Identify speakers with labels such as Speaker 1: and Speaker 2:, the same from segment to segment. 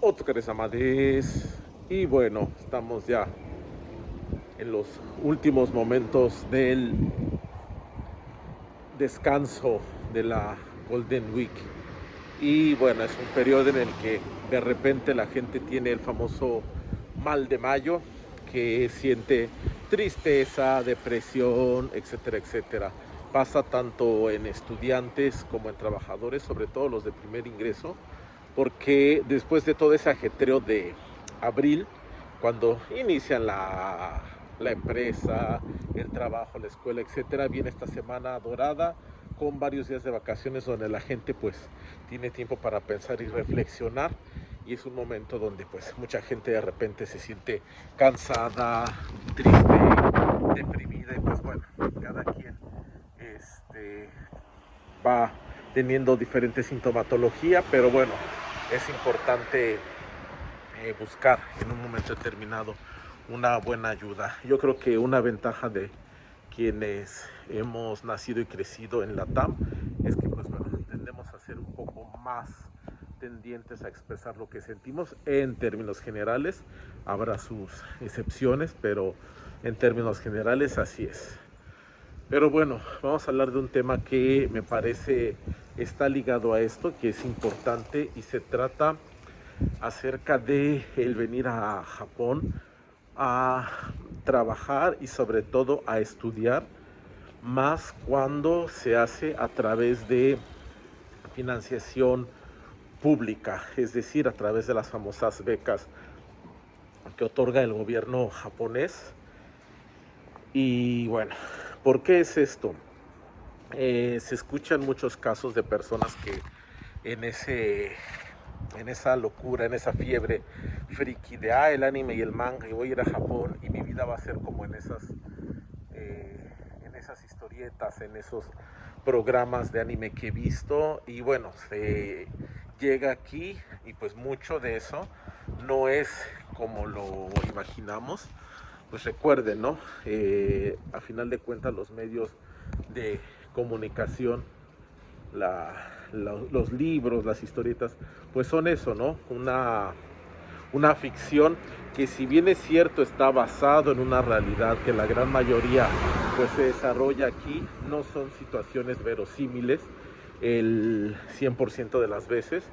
Speaker 1: Otro Amadés. Y bueno, estamos ya en los últimos momentos del descanso de la Golden Week. Y bueno, es un periodo en el que de repente la gente tiene el famoso mal de mayo, que siente tristeza, depresión, etcétera, etcétera. Pasa tanto en estudiantes como en trabajadores, sobre todo los de primer ingreso, porque después de todo ese ajetreo de abril, cuando inician la empresa, el trabajo, la escuela, etcétera, viene esta semana dorada con varios días de vacaciones donde la gente pues tiene tiempo para pensar y reflexionar, y es un momento donde pues mucha gente de repente se siente cansada, triste, deprimida, y pues bueno, cada quien va teniendo diferente sintomatología, pero bueno, es importante buscar en un momento determinado una buena ayuda. Yo creo que una ventaja de quienes hemos nacido y crecido en la TAM es que pues bueno, tendemos a ser un poco más tendientes a expresar lo que sentimos en términos generales. Habrá sus excepciones, pero en términos generales así es. Pero bueno, vamos a hablar de un tema que me parece está ligado a esto, que es importante, y se trata acerca de el venir a Japón a trabajar y sobre todo a estudiar, más cuando se hace a través de financiación pública, es decir, a través de las famosas becas que otorga el gobierno japonés. Y bueno, ¿por qué es esto? Se escuchan muchos casos de personas que en ese en esa locura, en esa fiebre friki de el anime y el manga, y voy a ir a Japón y mi vida va a ser como en esas historietas, en esos programas de anime que he visto. Y bueno, se llega aquí y pues mucho de eso no es como lo imaginamos. Pues recuerden, ¿no? A final de cuentas los medios de comunicación, los libros, las historietas, pues son eso, ¿no? Una ficción que, si bien es cierto, está basado en una realidad que la gran mayoría pues se desarrolla aquí, no son situaciones verosímiles el 100% de las veces.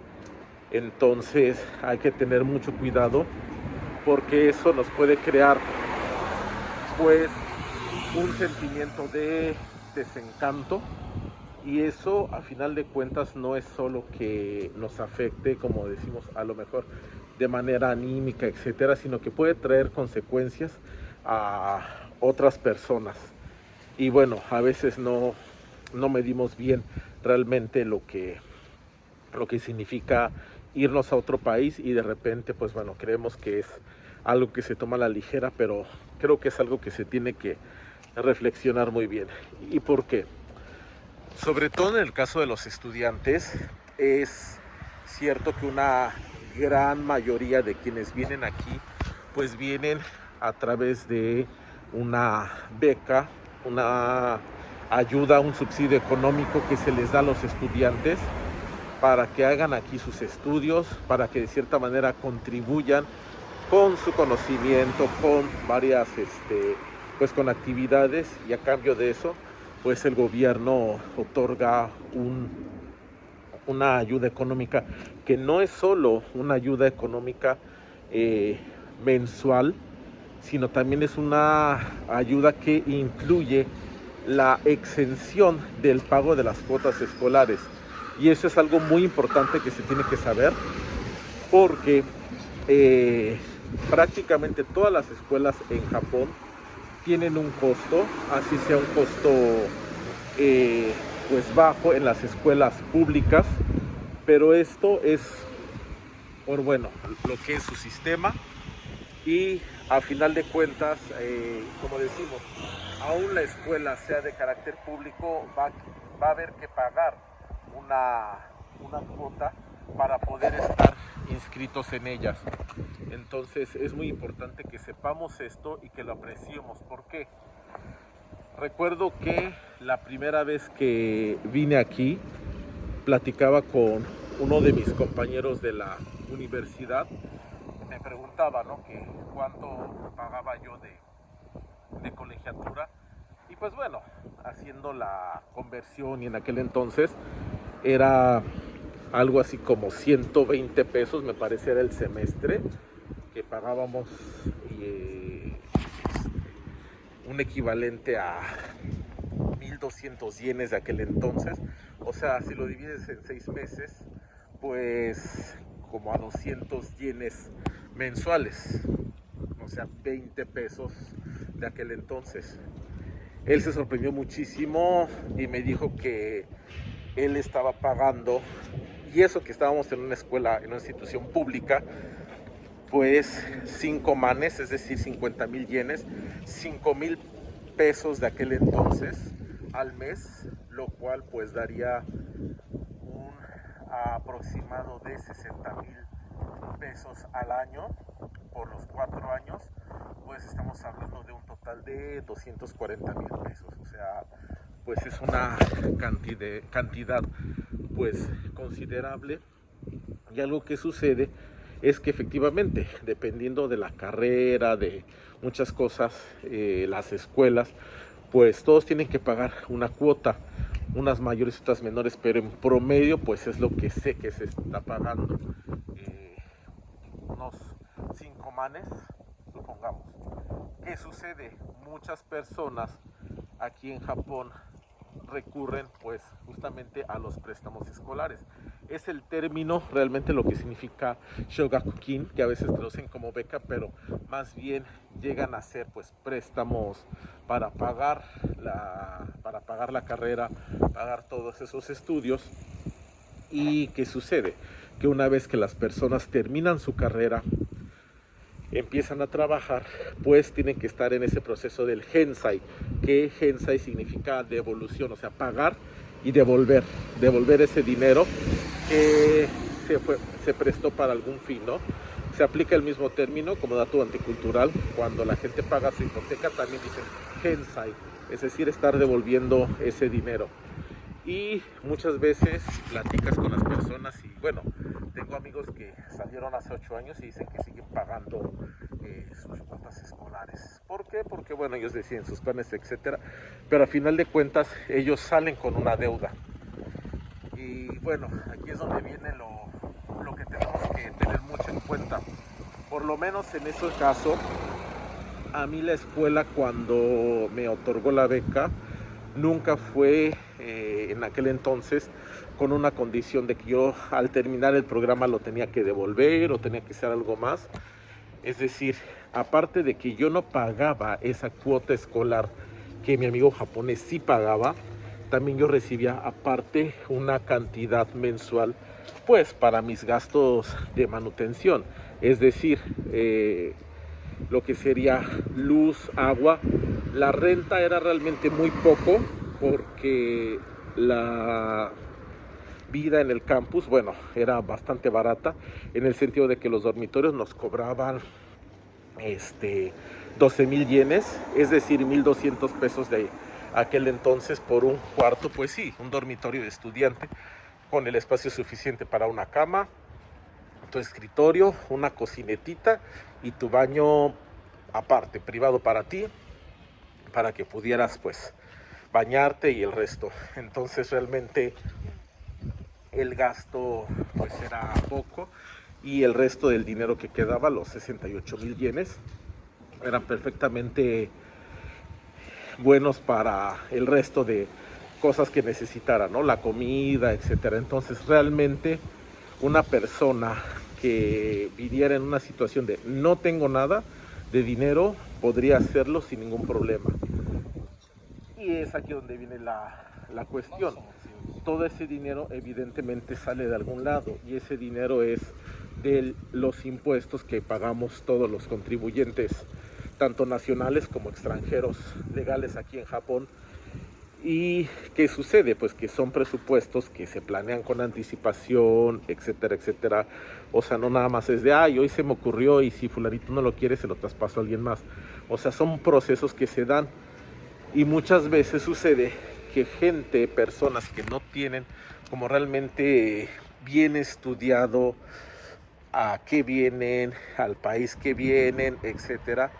Speaker 1: Entonces hay que tener mucho cuidado, porque eso nos puede crear pues un sentimiento de desencanto, y eso a final de cuentas no es solo que nos afecte, como decimos, a lo mejor de manera anímica, etcétera, sino que puede traer consecuencias a otras personas. Y bueno, a veces no medimos bien realmente lo que significa irnos a otro país, y de repente pues bueno, creemos que es algo que se toma a la ligera, pero creo que es algo que se tiene que reflexionar muy bien. ¿Y por qué? Sobre todo en el caso de los estudiantes, es cierto que una gran mayoría de quienes vienen aquí, pues vienen a través de una beca, una ayuda, un subsidio económico que se les da a los estudiantes para que hagan aquí sus estudios, para que de cierta manera contribuyan con su conocimiento, con varias, pues con actividades, y a cambio de eso, pues el gobierno otorga una ayuda económica, que no es solo una ayuda económica eh, mensual, sino también es una ayuda que incluye la exención del pago de las cuotas escolares. Y eso es algo muy importante que se tiene que saber, porque eh, prácticamente todas las escuelas en Japón tienen un costo, así sea un costo eh, pues bajo en las escuelas públicas, pero esto es por bueno, lo que es su sistema. Y a final de cuentas, como decimos, aún la escuela sea de carácter público, va a haber que pagar una cuota para poder estar inscritos en ellas. Entonces es muy importante que sepamos esto y que lo apreciemos. ¿Por qué? Recuerdo que la primera vez que vine aquí, platicaba con uno de mis compañeros de la universidad me preguntaba, ¿no? Que cuánto pagaba yo de colegiatura. Y pues bueno, haciendo la conversión, y en aquel entonces era algo así como 120 pesos, me parece, era el semestre que pagábamos, un equivalente a 1200 yenes de aquel entonces. O sea, si lo divides en 6 meses, pues como a 200 yenes mensuales, o sea, 20 pesos de aquel entonces. Él se sorprendió muchísimo y me dijo que él estaba pagando, y eso que estábamos en una escuela, en una institución pública, pues 5 manes, es decir, 50,000 yenes, 5,000 pesos de aquel entonces al mes, lo cual pues daría un aproximado de 60,000 pesos al año por los 4 años. Pues estamos hablando de un total de 240,000 pesos, o sea, pues es una cantidad pues considerable. Y algo que sucede es que efectivamente, dependiendo de la carrera, de muchas cosas, las escuelas, pues todos tienen que pagar una cuota, unas mayores y otras menores, pero en promedio pues es lo que sé que se está pagando, unos 5 manes, supongamos. ¿Qué sucede? Muchas personas aquí en Japón recurren pues justamente a los préstamos escolares. Es el término realmente lo que significa shogakukin, que a veces traducen como beca, pero más bien llegan a ser pues préstamos para pagar la carrera, pagar todos esos estudios. ¿Y qué sucede? Que una vez que las personas terminan su carrera, empiezan a trabajar, pues tienen que estar en ese proceso del Hensai, que Hensai significa devolución, o sea, pagar y devolver ese dinero que se prestó para algún fin, ¿no? Se aplica el mismo término como dato anticultural, cuando la gente paga su hipoteca también dicen Hensai, es decir, estar devolviendo ese dinero. Y muchas veces platicas con las personas y bueno, tengo amigos que salieron hace 8 años y dicen que siguen pagando sus cuotas escolares. ¿Por qué? Porque bueno, ellos deciden sus planes, etcétera, pero a final de cuentas ellos salen con una deuda. Y bueno, aquí es donde viene lo que tenemos que tener mucho en cuenta. Por lo menos en ese caso, a mí la escuela cuando me otorgó la beca nunca fue en aquel entonces con una condición de que yo al terminar el programa lo tenía que devolver o tenía que hacer algo más. Es decir, aparte de que yo no pagaba esa cuota escolar que mi amigo japonés sí pagaba, también yo recibía aparte una cantidad mensual pues para mis gastos de manutención. Es decir, lo que sería luz, agua. La renta era realmente muy poco porque la vida en el campus, bueno, era bastante barata en el sentido de que los dormitorios nos cobraban 12,000 yenes, es decir, 1,200 pesos de aquel entonces por un cuarto, pues sí, un dormitorio de estudiante con el espacio suficiente para una cama, tu escritorio, una cocinetita y tu baño aparte, privado para ti, para que pudieras pues bañarte y el resto. Entonces realmente el gasto pues era poco y el resto del dinero que quedaba, los 68,000 yenes, eran perfectamente buenos para el resto de cosas que necesitara, ¿no? La comida, etcétera. Entonces realmente una persona que viviera en una situación de no tengo nada de dinero podría hacerlo sin ningún problema. Y es aquí donde viene la cuestión. Todo ese dinero evidentemente sale de algún lado y ese dinero es de los impuestos que pagamos todos los contribuyentes, tanto nacionales como extranjeros legales aquí en Japón. ¿Y qué sucede? Pues que son presupuestos que se planean con anticipación, etcétera, etcétera. O sea, no nada más es de, ay, hoy se me ocurrió y si fulanito no lo quiere, se lo traspaso a alguien más. O sea, son procesos que se dan y muchas veces sucede que personas que no tienen como realmente bien estudiado a qué vienen, al país que vienen, etcétera,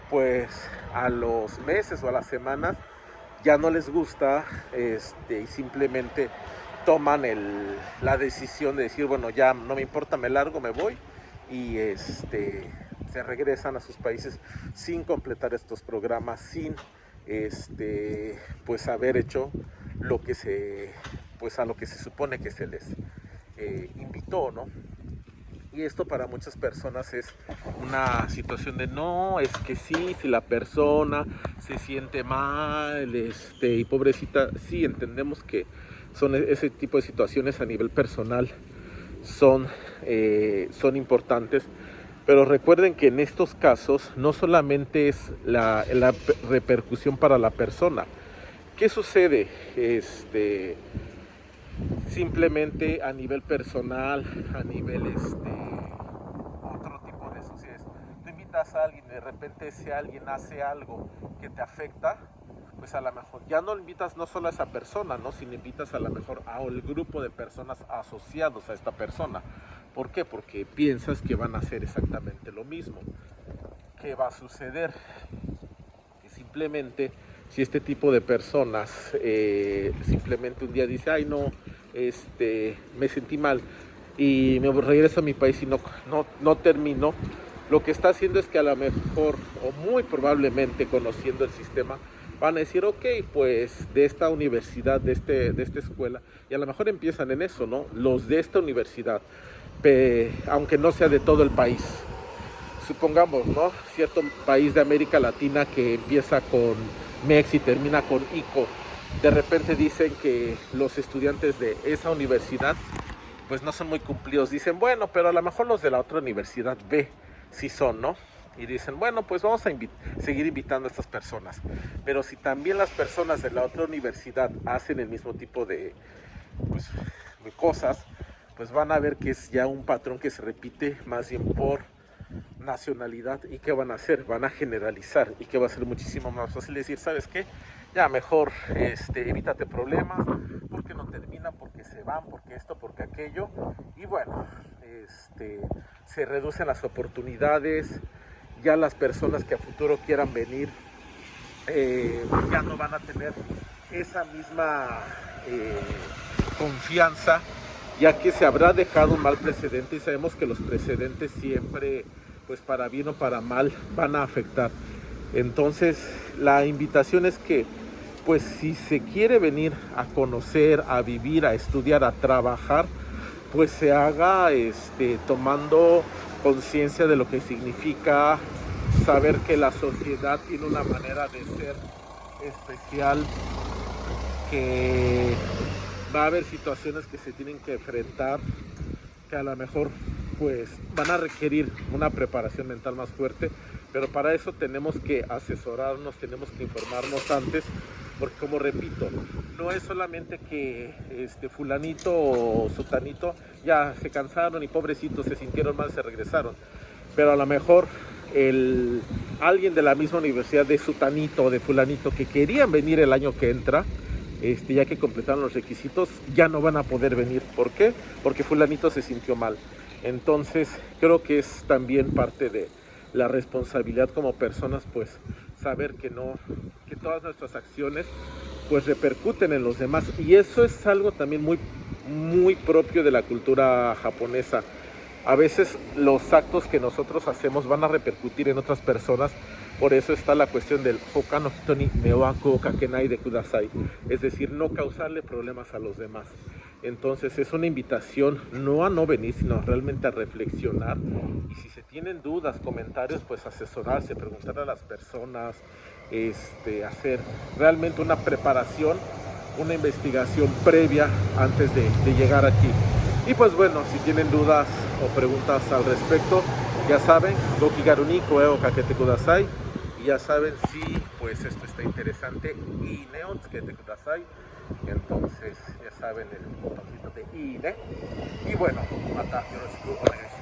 Speaker 1: pues a los meses o a las semanas ya no les gusta, y simplemente toman la decisión de decir, bueno, ya no me importa, me largo, me voy, y se regresan a sus países sin completar estos programas, sin pues haber hecho lo que pues a lo que se supone que se les invitó, ¿no? Y esto para muchas personas es una situación de no, es que sí, si la persona se siente mal, y pobrecita, sí entendemos que son ese tipo de situaciones a nivel personal, son importantes, pero recuerden que en estos casos no solamente es la repercusión para la persona. ¿Qué sucede? Simplemente a nivel personal, a nivel otro tipo de sociedades. Tú invitas a alguien y de repente ese alguien hace algo que te afecta, pues a lo mejor ya no invitas no solo a esa persona, ¿no? Sino invitas a lo mejor al grupo de personas asociados a esta persona. ¿Por qué? Porque piensas que van a hacer exactamente lo mismo. ¿Qué va a suceder? Que simplemente si este tipo de personas simplemente un día dice, ay no, me sentí mal y me regreso a mi país y no termino, lo que está haciendo es que a lo mejor o muy probablemente conociendo el sistema van a decir, ok, pues de esta universidad, de esta escuela, y a lo mejor empiezan en eso, ¿no? Los de esta universidad, aunque no sea de todo el país, supongamos, ¿no? Cierto país de América Latina que empieza con MEX y termina con ICO, de repente dicen que los estudiantes de esa universidad pues no son muy cumplidos. Dicen, bueno, pero a lo mejor los de la otra universidad B sí son, ¿no? Y dicen, bueno, pues vamos a seguir invitando a estas personas. Pero si también las personas de la otra universidad hacen el mismo tipo pues, de cosas, pues van a ver que es ya un patrón que se repite más bien por nacionalidad. ¿Y qué van a hacer? Van a generalizar, y que va a ser muchísimo más fácil decir, ¿sabes qué? Ya mejor evítate problemas, porque no terminan, porque se van, porque esto, porque aquello, y bueno, se reducen las oportunidades, ya las personas que a futuro quieran venir ya no van a tener esa misma confianza, ya que se habrá dejado un mal precedente, y sabemos que los precedentes siempre, pues para bien o para mal, van a afectar. Entonces, la invitación es que, pues si se quiere venir a conocer, a vivir, a estudiar, a trabajar, pues se haga tomando conciencia de lo que significa saber que la sociedad tiene una manera de ser especial, que va a haber situaciones que se tienen que enfrentar, que a lo mejor pues van a requerir una preparación mental más fuerte, pero para eso tenemos que asesorarnos, tenemos que informarnos antes, porque como repito, no es solamente que fulanito o sutanito ya se cansaron y pobrecitos se sintieron mal, se regresaron, pero a lo mejor alguien de la misma universidad de sutanito o de fulanito que querían venir el año que entra, ya que completaron los requisitos, ya no van a poder venir. ¿Por qué? Porque fulanito se sintió mal. Entonces creo que es también parte de la responsabilidad como personas, pues saber que todas nuestras acciones pues repercuten en los demás, y eso es algo también muy propio de la cultura japonesa. A veces los actos que nosotros hacemos van a repercutir en otras personas. Por eso está la cuestión del Hoka no hito ni meiwaku o kakenai de kudasai, es decir, no causarle problemas a los demás. Entonces es una invitación no a no venir, sino realmente a reflexionar, y si se tienen dudas, comentarios, pues asesorarse, preguntar a las personas, hacer realmente una preparación, una investigación previa antes de llegar aquí. Y pues bueno, si tienen dudas o preguntas al respecto, ya saben, Goki Garuni, Koe o Kakete Kudasai. Y ya saben si pues esto está interesante, y Neon Tsukete Kudasai. Entonces ya saben el botoncito de INE. Y bueno, mata yoroshiku onegai shimasu.